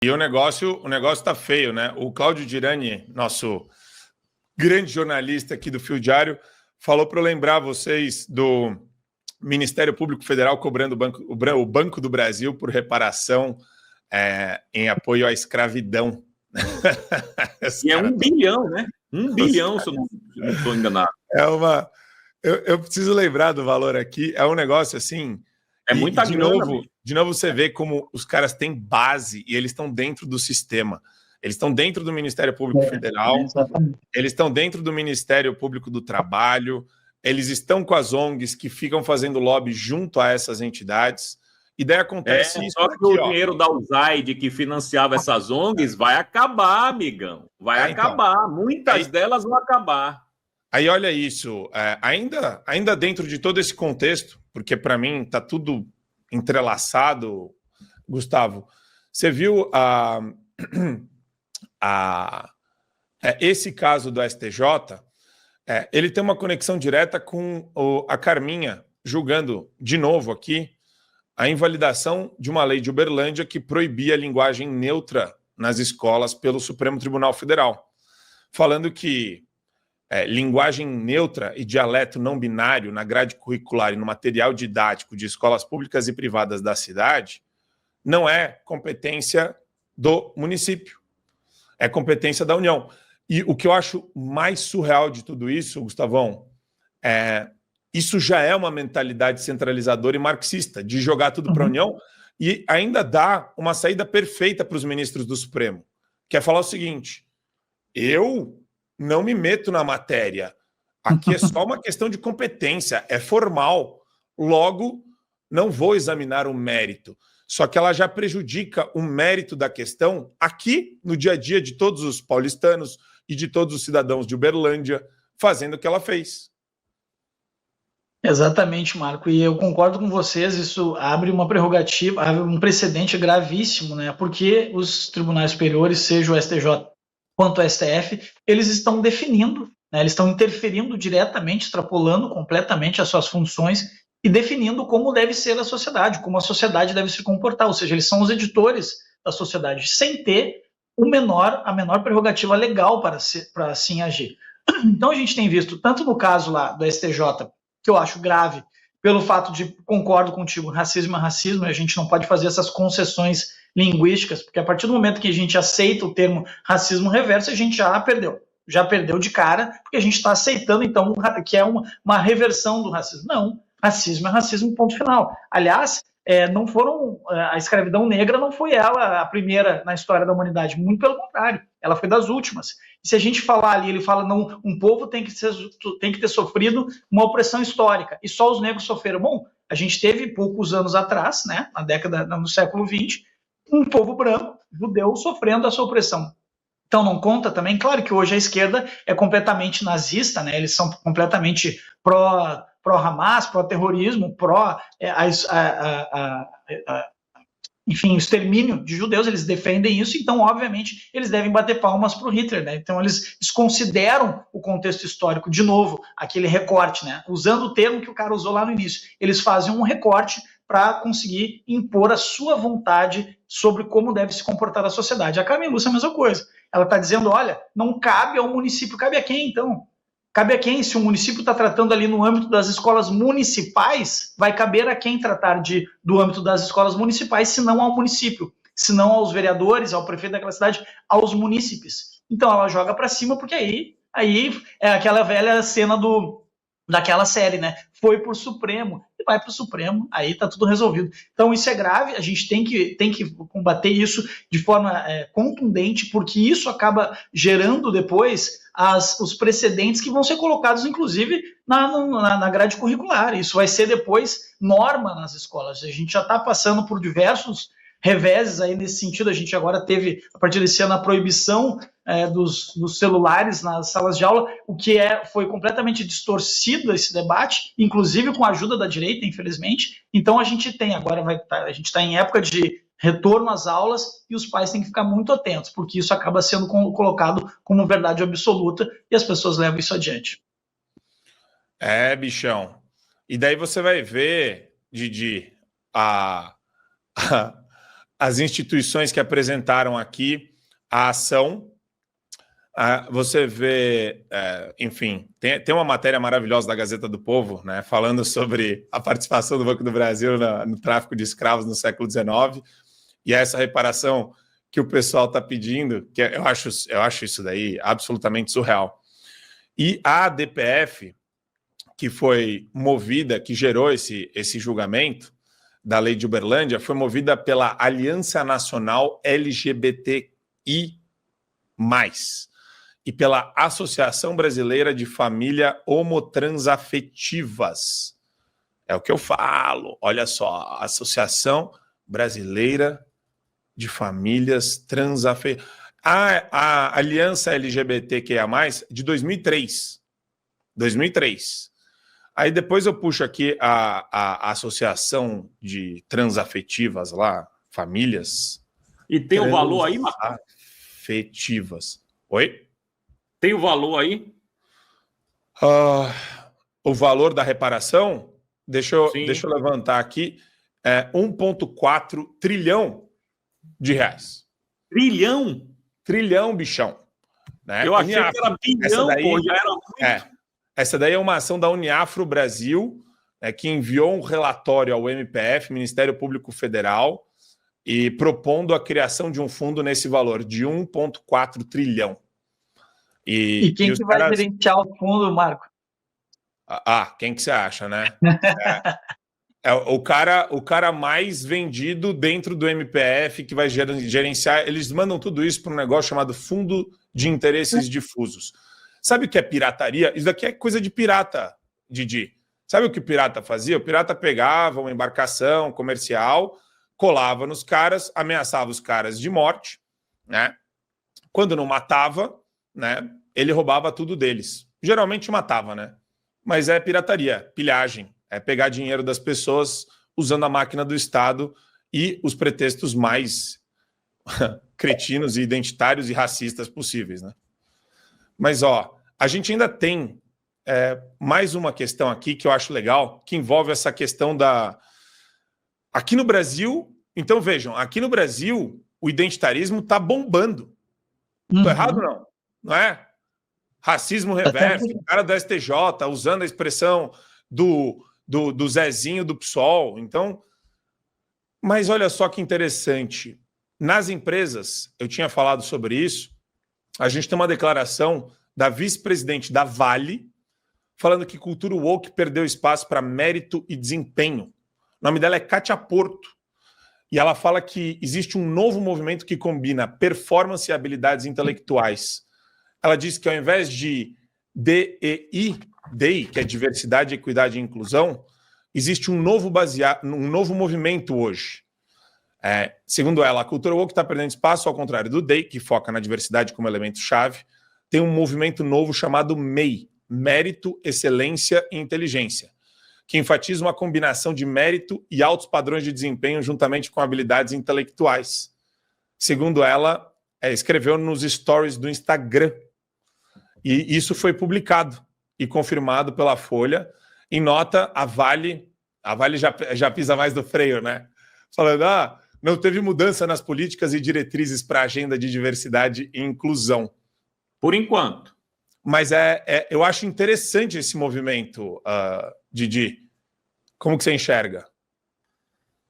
E o negócio tá feio, né? O Cláudio Girani, nosso grande jornalista aqui do Fio Diário, falou para eu lembrar vocês do Ministério Público Federal cobrando o Banco do Brasil por reparação em apoio à escravidão. E é 1 bilhão, né? 1 bilhão, se eu não estou enganado. Eu preciso lembrar do valor aqui. É um negócio assim... É muita grana. De novo, você vê como os caras têm base e eles estão dentro do sistema. Eles estão dentro do Ministério Público Federal, eles estão dentro do Ministério Público do Trabalho, eles estão com as ONGs que ficam fazendo lobby junto a essas entidades. E daí acontece isso. Só que o dinheiro da USAID que financiava essas ONGs vai acabar, amigão. Vai acabar. Então, muitas delas vão acabar. Aí olha isso, ainda dentro de todo esse contexto, porque para mim está tudo entrelaçado, Gustavo, você viu esse caso do STJ, ele tem uma conexão direta com a Carminha julgando de novo aqui a invalidação de uma lei de Uberlândia que proibia a linguagem neutra nas escolas pelo Supremo Tribunal Federal, falando que linguagem neutra e dialeto não binário na grade curricular e no material didático de escolas públicas e privadas da cidade não é competência do município, é competência da União. E o que eu acho mais surreal de tudo isso, Gustavão, isso já é uma mentalidade centralizadora e marxista, de jogar tudo para a União, e ainda dá uma saída perfeita para os ministros do Supremo, que é falar o seguinte: eu não me meto na matéria. Aqui é só uma questão de competência, é formal. Logo, não vou examinar o mérito. Só que ela já prejudica o mérito da questão aqui no dia a dia de todos os paulistanos e de todos os cidadãos de Uberlândia, fazendo o que ela fez. Exatamente, Marco. E eu concordo com vocês, isso abre uma prerrogativa, abre um precedente gravíssimo, né? Porque os tribunais superiores, seja o STJ quanto ao STF, eles estão definindo, né, eles estão interferindo diretamente, extrapolando completamente as suas funções e definindo como deve ser a sociedade, como a sociedade deve se comportar, ou seja, eles são os editores da sociedade, sem ter a menor prerrogativa legal para assim agir. Então a gente tem visto, tanto no caso lá do STJ, que eu acho grave, pelo fato de, concordo contigo, racismo é racismo, e a gente não pode fazer essas concessões linguísticas, porque a partir do momento que a gente aceita o termo racismo reverso, a gente já perdeu de cara, porque a gente está aceitando, então, que é uma reversão do racismo. Não, racismo é racismo, ponto final. Aliás, a escravidão negra não foi ela a primeira na história da humanidade, muito pelo contrário, ela foi das últimas. E se a gente falar ali, ele fala, não, um povo tem que ter sofrido uma opressão histórica, e só os negros sofreram. Bom, a gente teve poucos anos atrás, né, no século XX, um povo branco, judeu, sofrendo essa opressão. Então não conta também, claro que hoje a esquerda é completamente nazista, né? Eles são completamente pró-Hamas, pró-terrorismo, enfim, o extermínio de judeus, eles defendem isso, então obviamente eles devem bater palmas para o Hitler, né? Então eles desconsideram o contexto histórico, de novo, aquele recorte, né? Usando o termo que o cara usou lá no início, eles fazem um recorte para conseguir impor a sua vontade sobre como deve se comportar a sociedade. A Carmen Lúcia é a mesma coisa. Ela está dizendo, olha, não cabe ao município. Cabe a quem, então? Cabe a quem? Se o município está tratando ali no âmbito das escolas municipais, vai caber a quem tratar do âmbito das escolas municipais, se não ao município, se não aos vereadores, ao prefeito daquela cidade, aos munícipes. Então ela joga para cima, porque aí é aquela velha cena daquela série, né? Foi pro Supremo, e vai pro Supremo, aí tá tudo resolvido. Então isso é grave, a gente tem que combater isso de forma contundente, porque isso acaba gerando depois os precedentes que vão ser colocados, inclusive, na grade curricular. Isso vai ser depois norma nas escolas. A gente já está passando por diversos reveses aí nesse sentido. A gente agora teve, a partir desse ano, a proibição dos celulares nas salas de aula, o que foi completamente distorcido esse debate, inclusive com a ajuda da direita, infelizmente. Então a gente está em época de retorno às aulas e os pais têm que ficar muito atentos, porque isso acaba sendo colocado como verdade absoluta e as pessoas levam isso adiante. Bichão. E daí você vai ver, Didi, as instituições que apresentaram aqui a ação. Você vê, enfim, tem uma matéria maravilhosa da Gazeta do Povo, né, falando sobre a participação do Banco do Brasil no tráfico de escravos no século XIX, e essa reparação que o pessoal está pedindo, que eu acho isso daí absolutamente surreal. E a ADPF, que foi movida, que gerou esse julgamento da lei de Uberlândia, foi movida pela Aliança Nacional LGBTI+, e pela Associação Brasileira de Família Homotransafetivas. É o que eu falo. Olha só, Associação Brasileira de Famílias Transafetivas. A Aliança LGBTQIA+, de 2003. 2003. Aí depois eu puxo aqui a Associação de Transafetivas lá, famílias. E tem o valor aí, Marcos? Afetivas. Oi? Tem o valor aí? O valor da reparação, deixa eu levantar aqui, é 1,4 trilhão de reais. Trilhão? Trilhão, bichão. Né? Eu achei que era bilhão, pô, já era muito. Essa daí é uma ação da Uniafro Brasil, que enviou um relatório ao MPF, Ministério Público Federal, e propondo a criação de um fundo nesse valor de 1,4 trilhão. E quem que vai gerenciar o fundo, Marco? Quem que você acha, né? É o cara mais vendido dentro do MPF que vai gerenciar. Eles mandam tudo isso para um negócio chamado Fundo de Interesses Difusos. Sabe o que é pirataria? Isso daqui é coisa de pirata, Didi. Sabe o que o pirata fazia? O pirata pegava uma embarcação comercial, colava nos caras, ameaçava os caras de morte, né? Quando não matava, né, ele roubava tudo deles. Geralmente matava, né? Mas é pirataria, pilhagem. É pegar dinheiro das pessoas usando a máquina do Estado e os pretextos mais cretinos e identitários e racistas possíveis, né? Mas, a gente ainda tem mais uma questão aqui que eu acho legal, que envolve essa questão da... Aqui no Brasil, então vejam, aqui no Brasil o identitarismo está bombando. Estou errado, não? Não é? Racismo reverso, o cara do STJ usando a expressão do Zezinho do PSOL. Então, mas olha só que interessante. Nas empresas, eu tinha falado sobre isso, a gente tem uma declaração da vice-presidente da Vale falando que cultura woke perdeu espaço para mérito e desempenho. O nome dela é Kátia Porto. E ela fala que existe um novo movimento que combina performance e habilidades intelectuais. Ela diz que ao invés de DEI, que é diversidade, equidade e inclusão, existe um novo movimento hoje. Segundo ela, a cultura woke está perdendo espaço, ao contrário do DEI, que foca na diversidade como elemento-chave. Tem um movimento novo chamado MEI, Mérito, Excelência e Inteligência, que enfatiza uma combinação de mérito e altos padrões de desempenho juntamente com habilidades intelectuais. Segundo ela, escreveu nos stories do Instagram. E isso foi publicado e confirmado pela Folha. Em nota, a Vale já pisa mais do freio, né? Falando, não teve mudança nas políticas e diretrizes para a agenda de diversidade e inclusão. Por enquanto. Mas eu acho interessante esse movimento, Didi. Como que você enxerga?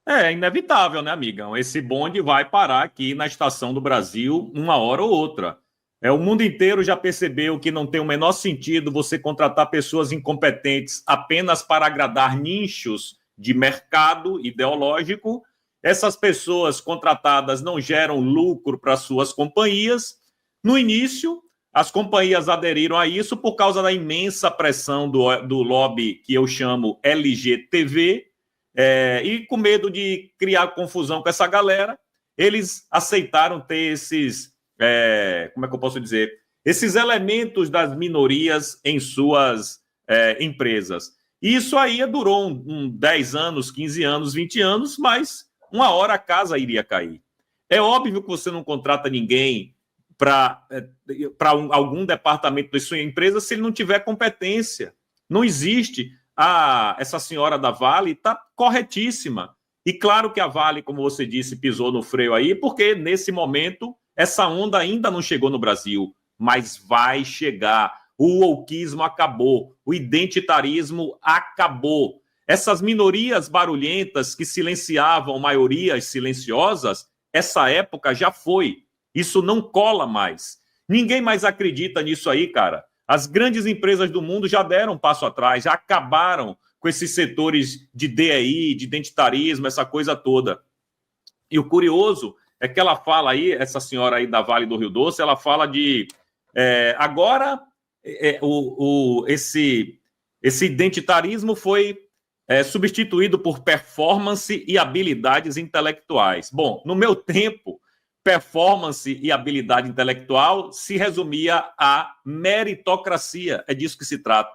É inevitável, né, amigão? Esse bonde vai parar aqui na Estação do Brasil uma hora ou outra. O mundo inteiro já percebeu que não tem o menor sentido você contratar pessoas incompetentes apenas para agradar nichos de mercado ideológico. Essas pessoas contratadas não geram lucro para suas companhias. No início, as companhias aderiram a isso por causa da imensa pressão do lobby que eu chamo LGTV, e com medo de criar confusão com essa galera, eles aceitaram ter esses, como é que eu posso dizer, esses elementos das minorias em suas empresas. Isso aí durou 10 anos, 15 anos, 20 anos, mas uma hora a casa iria cair. É óbvio que você não contrata ninguém para algum departamento da sua empresa se ele não tiver competência. Não existe. Essa senhora da Vale está corretíssima. E claro que a Vale, como você disse, pisou no freio aí, porque nesse momento essa onda ainda não chegou no Brasil, mas vai chegar. O wokeismo acabou, o identitarismo acabou. Essas minorias barulhentas que silenciavam maiorias silenciosas, essa época já foi. Isso não cola mais. Ninguém mais acredita nisso aí, cara. As grandes empresas do mundo já deram um passo atrás, já acabaram com esses setores de DEI, de identitarismo, essa coisa toda. E o curioso é que ela fala aí, essa senhora aí da Vale do Rio Doce, ela fala de... agora, esse identitarismo foi substituído por performance e habilidades intelectuais. Bom, no meu tempo, performance e habilidade intelectual se resumia à meritocracia. É disso que se trata.